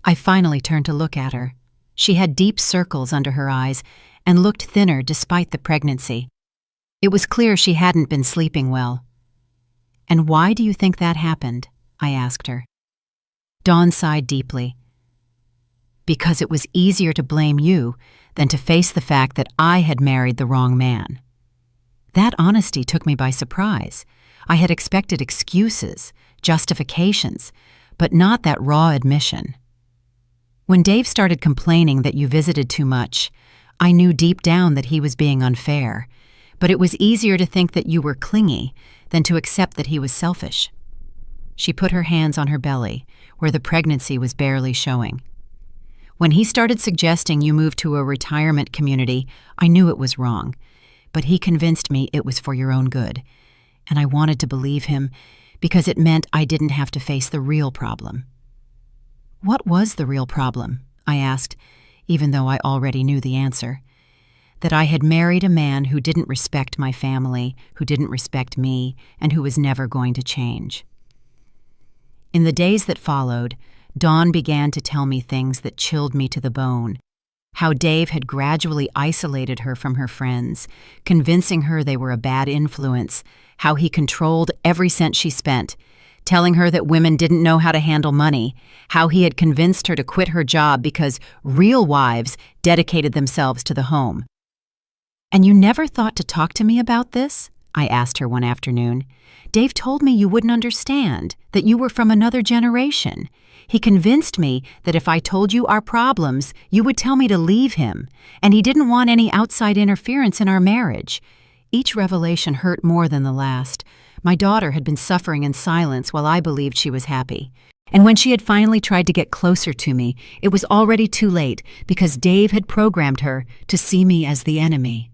I finally turned to look at her. She had deep circles under her eyes and looked thinner despite the pregnancy. It was clear she hadn't been sleeping well. And why do you think that happened? I asked her. Dawn sighed deeply. Because it was easier to blame you than to face the fact that I had married the wrong man. That honesty took me by surprise. I had expected excuses, justifications, but not that raw admission. When Dave started complaining that you visited too much, I knew deep down that he was being unfair, but it was easier to think that you were clingy than to accept that he was selfish. She put her hands on her belly, where the pregnancy was barely showing. When he started suggesting you move to a retirement community, I knew it was wrong, but he convinced me it was for your own good, and I wanted to believe him because it meant I didn't have to face the real problem. What was the real problem? I asked, even though I already knew the answer. That I had married a man who didn't respect my family, who didn't respect me, and who was never going to change. In the days that followed, Dawn began to tell me things that chilled me to the bone. how Dave had gradually isolated her from her friends, convincing her they were a bad influence, how he controlled every cent she spent, telling her that women didn't know how to handle money, how he had convinced her to quit her job because real wives dedicated themselves to the home. "And you never thought to talk to me about this?" I asked her one afternoon. "Dave told me you wouldn't understand, that you were from another generation. He convinced me that if I told you our problems, you would tell me to leave him, and he didn't want any outside interference in our marriage." Each revelation hurt more than the last. My daughter had been suffering in silence while I believed she was happy. And when she had finally tried to get closer to me, it was already too late because Dave had programmed her to see me as the enemy.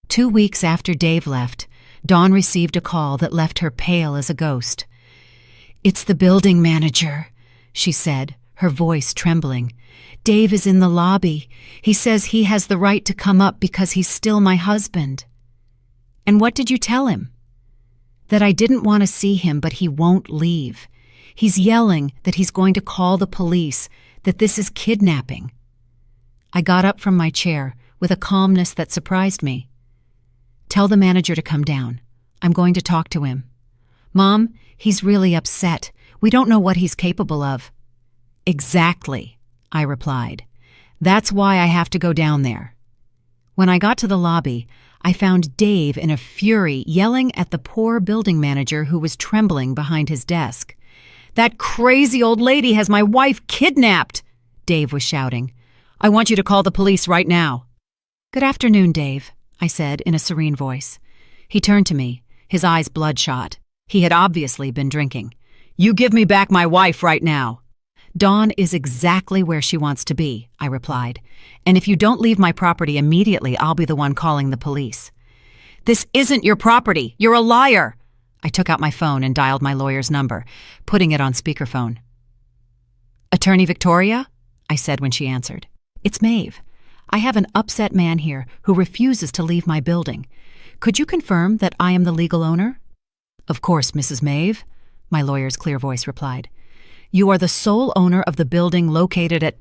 2 weeks after Dave left, Dawn received a call that left her pale as a ghost. "It's the building manager," she said, her voice trembling. "Dave is in the lobby. He says he has the right to come up because he's still my husband." "And what did you tell him?" "That I didn't want to see him, but he won't leave. He's yelling that he's going to call the police, that this is kidnapping." I got up from my chair with a calmness that surprised me. "Tell the manager to come down. I'm going to talk to him." "Mom, he's really upset. We don't know what he's capable of." "Exactly," I replied. "That's why I have to go down there." When I got to the lobby, I found Dave in a fury yelling at the poor building manager who was trembling behind his desk. "That crazy old lady has my wife kidnapped," Dave was shouting. "I want you to call the police right now." "Good afternoon, Dave," I said in a serene voice. He turned to me, his eyes bloodshot. He had obviously been drinking. "You give me back my wife right now." "Dawn is exactly where she wants to be," I replied. "And if you don't leave my property immediately, I'll be the one calling the police." "This isn't your property. You're a liar." I took out my phone and dialed my lawyer's number, putting it on speakerphone. "Attorney Victoria?" I said when she answered. "It's Maeve. I have an upset man here who refuses to leave my building. Could you confirm that I am the legal owner?" "Of course, Mrs. Maeve," my lawyer's clear voice replied. "You are the sole owner of the building located at—"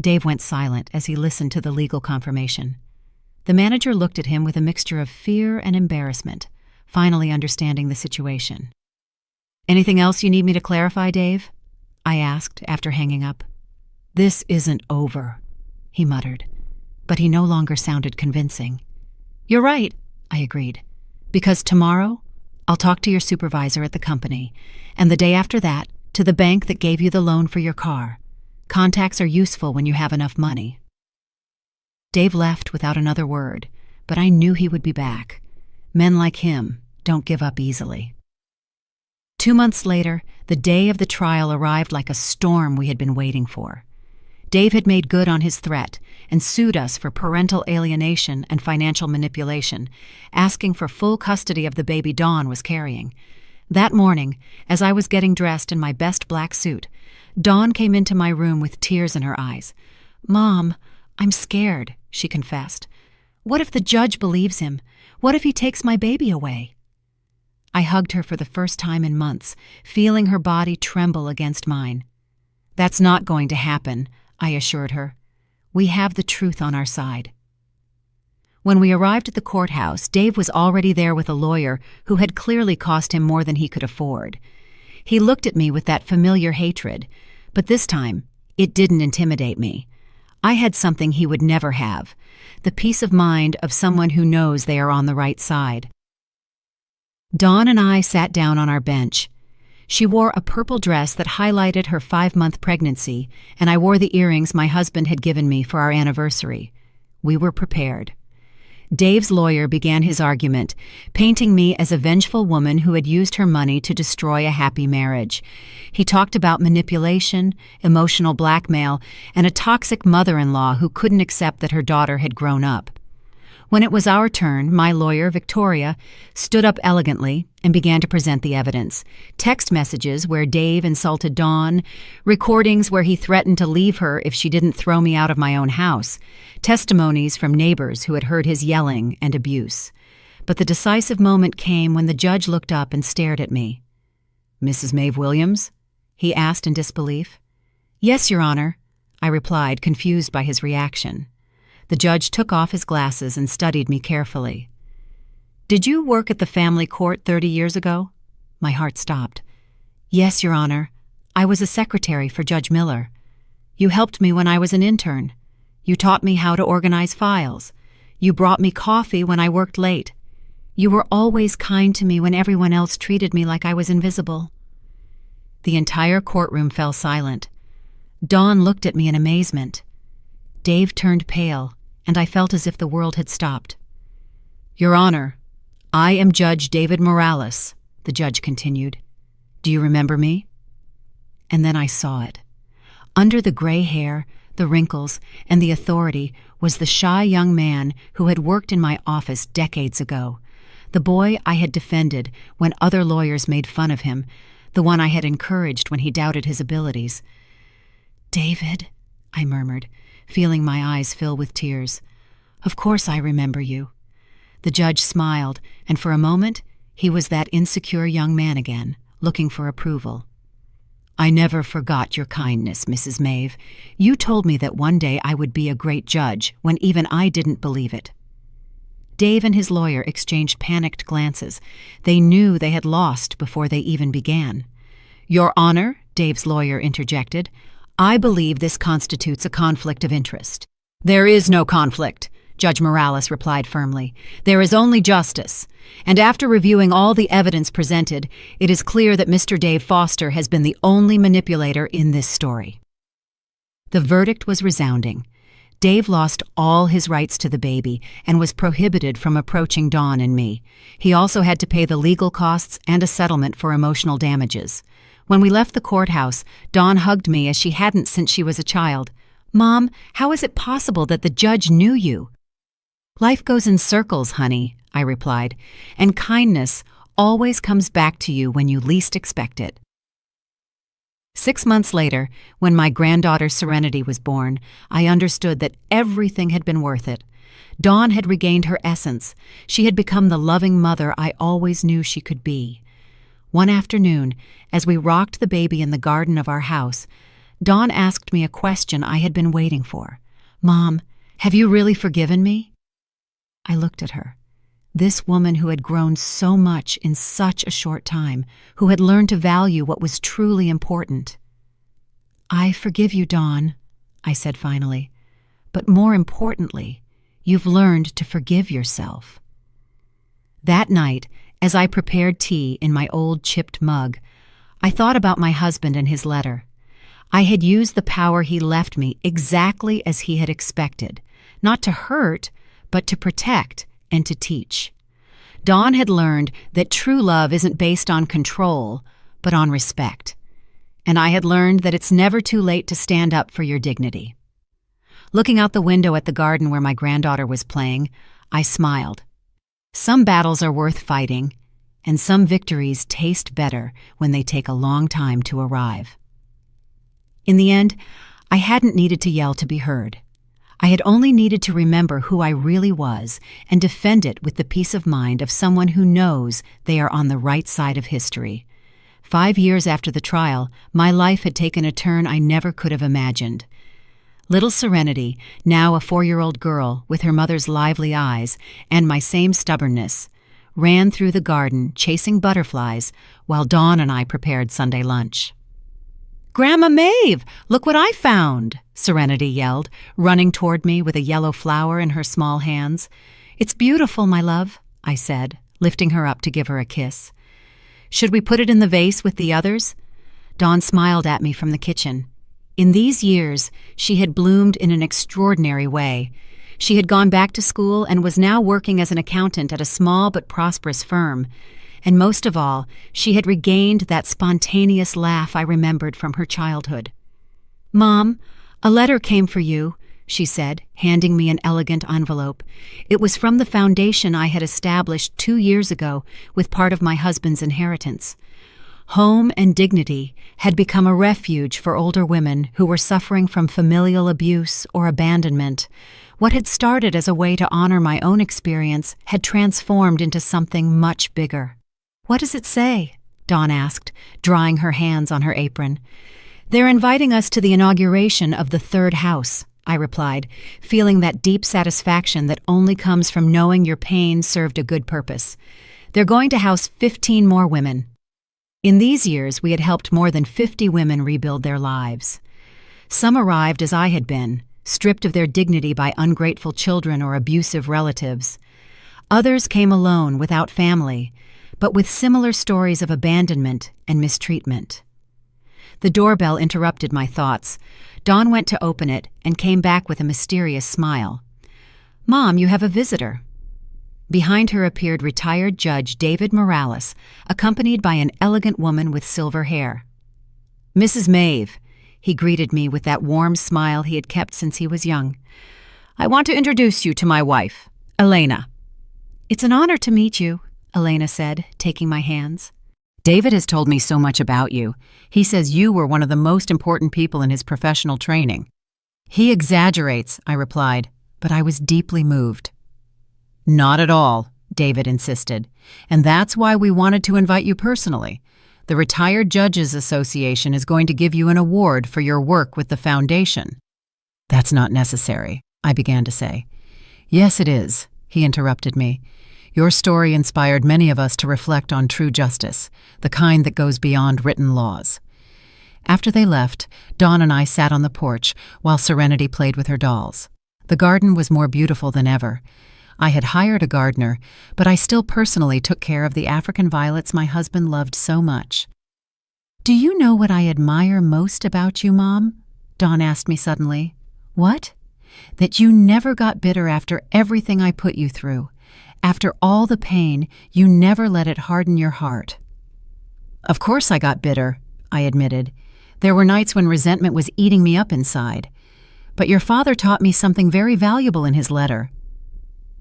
Dave went silent as he listened to the legal confirmation. The manager looked at him with a mixture of fear and embarrassment, finally understanding the situation. "Anything else you need me to clarify, Dave?" I asked after hanging up. "This isn't over," he muttered, but he no longer sounded convincing. "You're right," I agreed, "because tomorrow I'll talk to your supervisor at the company, and the day after that, to the bank that gave you the loan for your car. Contacts are useful when you have enough money." Dave left without another word, but I knew he would be back. Men like him don't give up easily. 2 months later, the day of the trial arrived like a storm we had been waiting for. Dave had made good on his threat and sued us for parental alienation and financial manipulation, asking for full custody of the baby Dawn was carrying. That morning, as I was getting dressed in my best black suit, Dawn came into my room with tears in her eyes. "Mom, I'm scared," she confessed. "What if the judge believes him? What if he takes my baby away?" I hugged her for the first time in months, feeling her body tremble against mine. "That's not going to happen," I assured her. "We have the truth on our side." When we arrived at the courthouse, Dave was already there with a lawyer who had clearly cost him more than he could afford. He looked at me with that familiar hatred, but this time, it didn't intimidate me. I had something he would never have, the peace of mind of someone who knows they are on the right side. Dawn and I sat down on our bench. She wore a purple dress that highlighted her 5-month pregnancy, and I wore the earrings my husband had given me for our anniversary. We were prepared. Dave's lawyer began his argument, painting me as a vengeful woman who had used her money to destroy a happy marriage. He talked about manipulation, emotional blackmail, and a toxic mother-in-law who couldn't accept that her daughter had grown up. When it was our turn, my lawyer, Victoria, stood up elegantly and began to present the evidence. Text messages where Dave insulted Dawn, recordings where he threatened to leave her if she didn't throw me out of my own house, testimonies from neighbors who had heard his yelling and abuse. But the decisive moment came when the judge looked up and stared at me. "Mrs. Maeve Williams?" he asked in disbelief. "Yes, Your Honor," I replied, confused by his reaction. The judge took off his glasses and studied me carefully. "Did you work at the family court 30 years ago?" My heart stopped. "Yes, Your Honor. I was a secretary for Judge Miller. You helped me when I was an intern. You taught me how to organize files. You brought me coffee when I worked late. You were always kind to me when everyone else treated me like I was invisible." The entire courtroom fell silent. Dawn looked at me in amazement. Dave turned pale, and I felt as if the world had stopped. "Your Honor, I am Judge David Morales," the judge continued. "Do you remember me?" And then I saw it. Under the gray hair, the wrinkles, and the authority was the shy young man who had worked in my office decades ago, the boy I had defended when other lawyers made fun of him, the one I had encouraged when he doubted his abilities. "David," I murmured, feeling my eyes fill with tears. "Of course I remember you." The judge smiled, and for a moment he was that insecure young man again, looking for approval. "I never forgot your kindness, Mrs. Maeve. You told me that one day I would be a great judge when even I didn't believe it." Dave and his lawyer exchanged panicked glances. They knew they had lost before they even began. "Your Honor," Dave's lawyer interjected, "I believe this constitutes a conflict of interest." "There is no conflict," Judge Morales replied firmly. "There is only justice. And after reviewing all the evidence presented, it is clear that Mr. Dave Foster has been the only manipulator in this story." The verdict was resounding. Dave lost all his rights to the baby and was prohibited from approaching Dawn and me. He also had to pay the legal costs and a settlement for emotional damages. When we left the courthouse, Dawn hugged me as she hadn't since she was a child. "Mom, how is it possible that the judge knew you?" "Life goes in circles, honey," I replied, "and kindness always comes back to you when you least expect it." 6 months later, when my granddaughter Serenity was born, I understood that everything had been worth it. Dawn had regained her essence. She had become the loving mother I always knew she could be. One afternoon, as we rocked the baby in the garden of our house, Dawn asked me a question I had been waiting for. "Mom, have you really forgiven me?" I looked at her. This woman who had grown so much in such a short time, who had learned to value what was truly important. "I forgive you, Dawn," I said finally. "But more importantly, you've learned to forgive yourself." That night, as I prepared tea in my old chipped mug, I thought about my husband and his letter. I had used the power he left me exactly as he had expected, not to hurt, but to protect and to teach. Dawn had learned that true love isn't based on control, but on respect. And I had learned that it's never too late to stand up for your dignity. Looking out the window at the garden where my granddaughter was playing, I smiled. Some battles are worth fighting, and some victories taste better when they take a long time to arrive. In the end, I hadn't needed to yell to be heard. I had only needed to remember who I really was and defend it with the peace of mind of someone who knows they are on the right side of history. 5 years after the trial, my life had taken a turn I never could have imagined. Little Serenity, now a 4-year-old girl with her mother's lively eyes and my same stubbornness, ran through the garden chasing butterflies while Dawn and I prepared Sunday lunch. "Grandma Maeve, look what I found!" Serenity yelled, running toward me with a yellow flower in her small hands. "It's beautiful, my love," I said, lifting her up to give her a kiss. "Should we put it in the vase with the others?" Dawn smiled at me from the kitchen. In these years, she had bloomed in an extraordinary way. She had gone back to school and was now working as an accountant at a small but prosperous firm. And most of all, she had regained that spontaneous laugh I remembered from her childhood. "Mom, a letter came for you," she said, handing me an elegant envelope. It was from the foundation I had established 2 years ago with part of my husband's inheritance. Home and Dignity had become a refuge for older women who were suffering from familial abuse or abandonment. What had started as a way to honor my own experience had transformed into something much bigger. "What does it say?" Dawn asked, drying her hands on her apron. "They're inviting us to the inauguration of the third house," I replied, feeling that deep satisfaction that only comes from knowing your pain served a good purpose. "They're going to house 15 more women." In these years, we had helped more than 50 women rebuild their lives. Some arrived as I had been, stripped of their dignity by ungrateful children or abusive relatives. Others came alone, without family, but with similar stories of abandonment and mistreatment. The doorbell interrupted my thoughts. Dawn went to open it and came back with a mysterious smile. "Mom, you have a visitor." Behind her appeared retired Judge David Morales, accompanied by an elegant woman with silver hair. "Mrs. Maeve," he greeted me with that warm smile he had kept since he was young. "I want to introduce you to my wife, Elena." "It's an honor to meet you," Elena said, taking my hands. "David has told me so much about you. He says you were one of the most important people in his professional training." "He exaggerates," I replied, but I was deeply moved. "Not at all," David insisted, "and that's why we wanted to invite you personally. The Retired Judges Association is going to give you an award for your work with the foundation." "That's not necessary," I began to say. "Yes, it is," he interrupted me. "Your story inspired many of us to reflect on true justice, the kind that goes beyond written laws." After they left, Dawn and I sat on the porch while Serenity played with her dolls. The garden was more beautiful than ever. I had hired a gardener, but I still personally took care of the African violets my husband loved so much. "Do you know what I admire most about you, Mom?" Dawn asked me suddenly. "What?" "That you never got bitter after everything I put you through. After all the pain, you never let it harden your heart." "Of course I got bitter," I admitted. "There were nights when resentment was eating me up inside. But your father taught me something very valuable in his letter."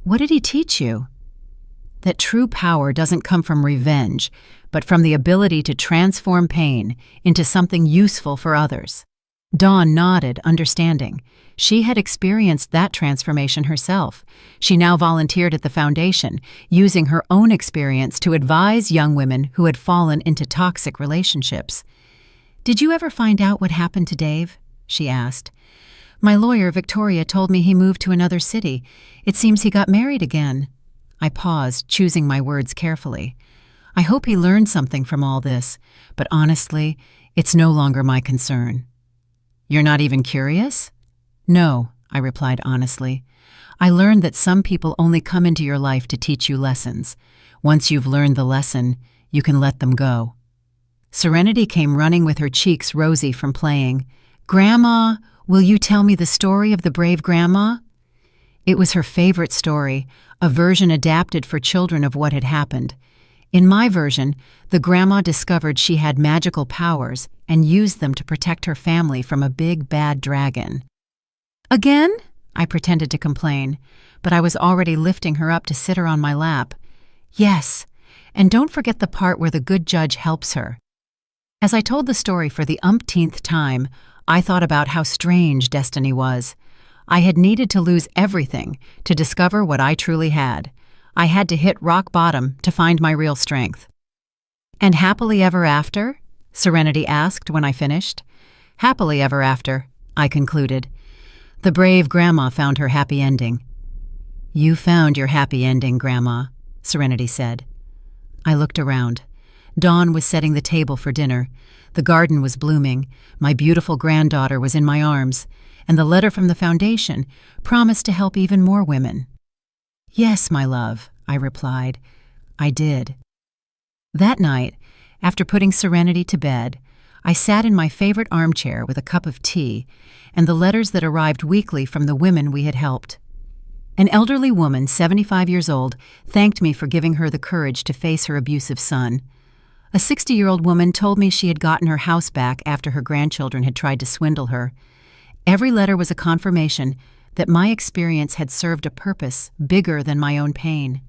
"What did he teach you?" "That true power doesn't come from revenge, but from the ability to transform pain into something useful for others." Dawn nodded, understanding. She had experienced that transformation herself. She now volunteered at the foundation, using her own experience to advise young women who had fallen into toxic relationships. "Did you ever find out what happened to Dave?" she asked. "My lawyer, Victoria, told me he moved to another city. It seems he got married again." I paused, choosing my words carefully. "I hope he learned something from all this, but honestly, it's no longer my concern." "You're not even curious?" "No," I replied honestly. "I learned that some people only come into your life to teach you lessons. Once you've learned the lesson, you can let them go." Serenity came running with her cheeks rosy from playing. "Grandma, will you tell me the story of the brave grandma?" It was her favorite story, a version adapted for children of what had happened. In my version, the grandma discovered she had magical powers and used them to protect her family from a big, bad dragon. "Again?" I pretended to complain, but I was already lifting her up to sit her on my lap. "Yes, and don't forget the part where the good judge helps her." As I told the story for the umpteenth time, I thought about how strange destiny was. I had needed to lose everything to discover what I truly had. I had to hit rock bottom to find my real strength. "And happily ever after?" Serenity asked when I finished. "Happily ever after," I concluded. "The brave grandma found her happy ending." "You found your happy ending, Grandma," Serenity said. I looked around. Dawn was setting the table for dinner. The garden was blooming. My beautiful granddaughter was in my arms, and the letter from the foundation promised to help even more women. "Yes, my love," I replied. I did. That night, after putting Serenity to bed, I sat in my favorite armchair with a cup of tea and the letters that arrived weekly from the women we had helped. An elderly woman, 75 years old, thanked me for giving her the courage to face her abusive son. A 60-year-old woman told me she had gotten her house back after her grandchildren had tried to swindle her. Every letter was a confirmation that my experience had served a purpose bigger than my own pain.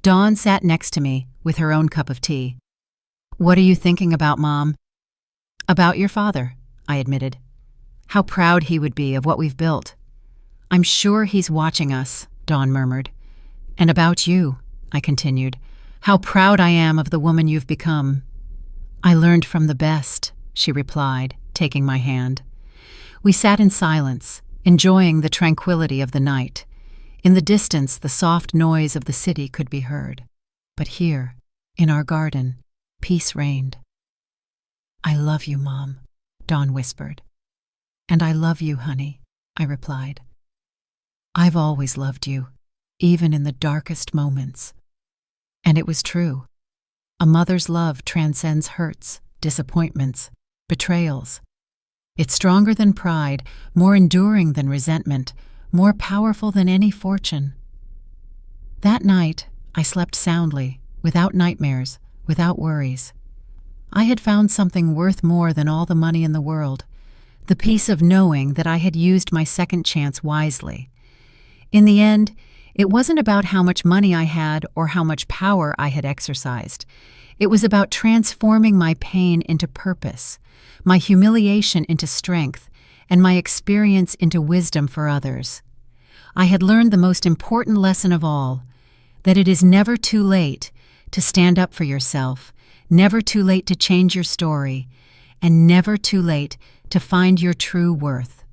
Dawn sat next to me with her own cup of tea. "What are you thinking about, Mom?" "About your father," I admitted. "How proud he would be of what we've built." "I'm sure he's watching us," Dawn murmured. "And about you," I continued. "How proud I am of the woman you've become." "I learned from the best," she replied, taking my hand. We sat in silence, enjoying the tranquility of the night. In the distance, the soft noise of the city could be heard. But here, in our garden, peace reigned. "I love you, Mom," Dawn whispered. "And I love you, honey," I replied. "I've always loved you, even in the darkest moments." And it was true. A mother's love transcends hurts, disappointments, betrayals. It's stronger than pride, more enduring than resentment, more powerful than any fortune. That night, I slept soundly, without nightmares, without worries. I had found something worth more than all the money in the world, the peace of knowing that I had used my second chance wisely. In the end, it wasn't about how much money I had or how much power I had exercised. It was about transforming my pain into purpose, my humiliation into strength, and my experience into wisdom for others. I had learned the most important lesson of all, that it is never too late to stand up for yourself, never too late to change your story, and never too late to find your true worth.